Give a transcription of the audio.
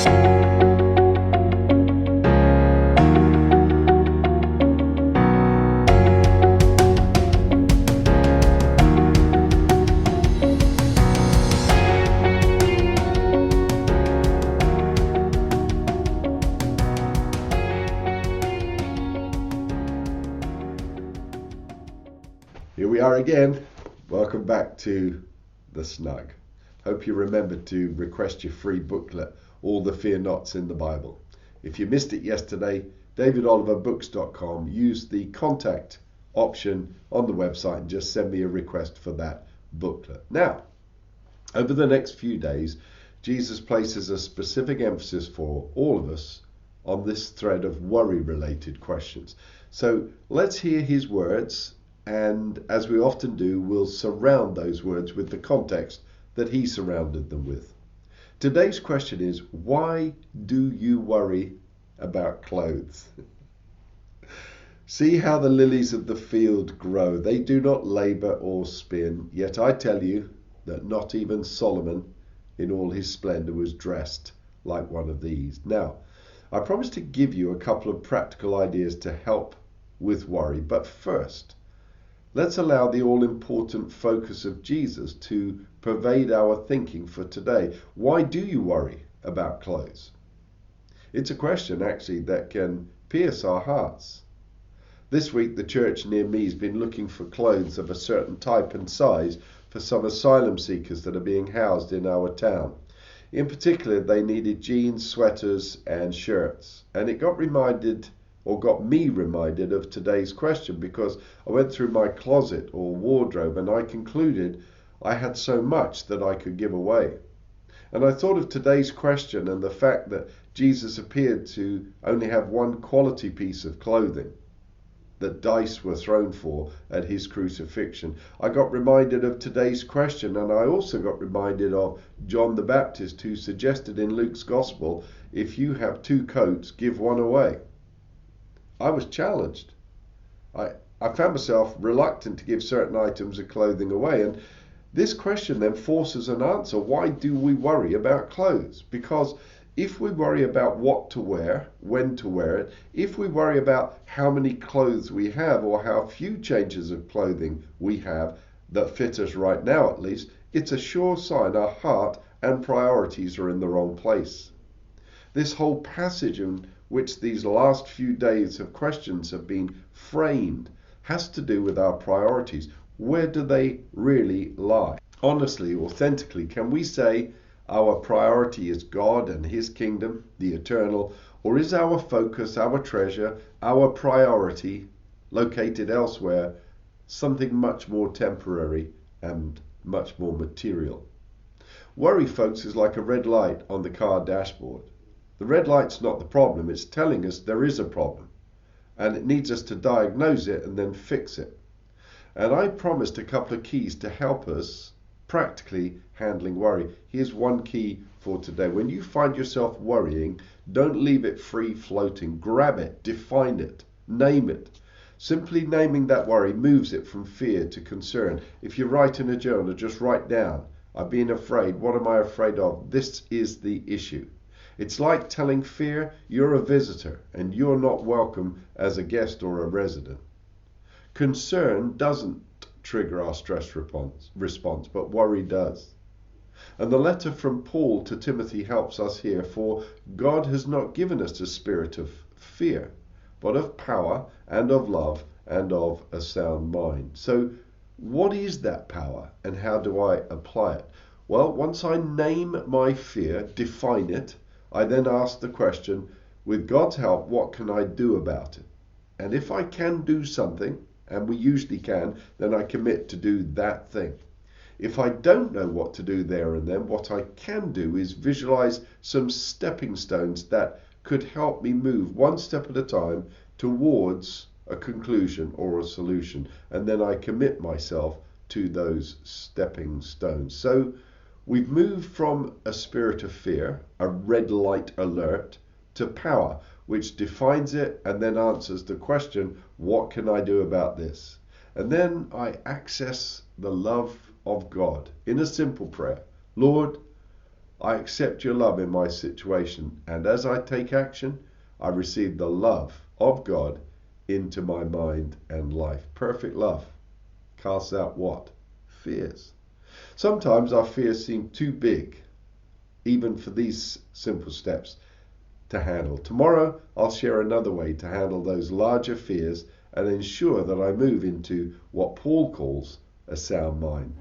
Here we are again. Welcome back to the Snug. Hope you remembered to request your free booklet, All the Fear Nots in the Bible. If you missed it yesterday, davidoliverbooks.com. Use the contact option on the website and just send me a request for that booklet. Now, over the next few days, Jesus places a specific emphasis for all of us on this thread of worry-related questions. So let's hear his words, and as we often do, we'll surround those words with the context that he surrounded them with. Today's question is, why do you worry about clothes? See how the lilies of the field grow. They do not labor or spin, yet I tell you that not even Solomon in all his splendor was dressed like one of these. Now, I promise to give you a couple of practical ideas to help with worry, but first, let's allow the all-important focus of Jesus to pervade our thinking for today. Why do you worry about clothes? It's a question, actually, that can pierce our hearts. This week, the church near me has been looking for clothes of a certain type and size for some asylum seekers that are being housed in our town. In particular, they needed jeans, sweaters, and shirts. And it got me reminded of today's question, because I went through my closet or wardrobe and I concluded I had so much that I could give away. And I thought of today's question and the fact that Jesus appeared to only have one quality piece of clothing that dice were thrown for at his crucifixion. I got reminded of today's question, and I also got reminded of John the Baptist, who suggested in Luke's Gospel, if you have 2 coats, give one away. I was challenged. I found myself reluctant to give certain items of clothing away. And this question then forces an answer. Why do we worry about clothes? Because if we worry about what to wear, when to wear it, if we worry about how many clothes we have or how few changes of clothing we have that fit us right now at least, it's a sure sign our heart and priorities are in the wrong place. This whole passage in which these last few days of questions have been framed has to do with our priorities. Where do they really lie? Honestly, authentically, can we say our priority is God and his kingdom, the eternal, or is our focus, our treasure, our priority located elsewhere, something much more temporary and much more material? Worry, folks, is like a red light on the car dashboard. The red light's not the problem, it's telling us there is a problem, and it needs us to diagnose it and then fix it. And I promised a couple of keys to help us practically handling worry. Here's one key for today. When you find yourself worrying, don't leave it free floating. Grab it, define it, name it. Simply naming that worry moves it from fear to concern. If you write in a journal, just write down, I've been afraid. What am I afraid of? This is the issue. It's like telling fear you're a visitor and you're not welcome as a guest or a resident. Concern doesn't trigger our stress response, but worry does. And the letter from Paul to Timothy helps us here, for God has not given us a spirit of fear, but of power and of love and of a sound mind. So what is that power and how do I apply it? Well, once I name my fear, define it, I then ask the question, with God's help, what can I do about it? And if I can do something, and we usually can, then I commit to do that thing. If I don't know what to do there and then, what I can do is visualize some stepping stones that could help me move one step at a time towards a conclusion or a solution. And then I commit myself to those stepping stones. So we've moved from a spirit of fear, a red light alert, to power, which defines it and then answers the question, what can I do about this? And then I access the love of God in a simple prayer. Lord, I accept your love in my situation, and as I take action, I receive the love of God into my mind and life. Perfect love casts out what? Fears. Sometimes our fears seem too big, even for these simple steps to handle. Tomorrow, I'll share another way to handle those larger fears and ensure that I move into what Paul calls a sound mind.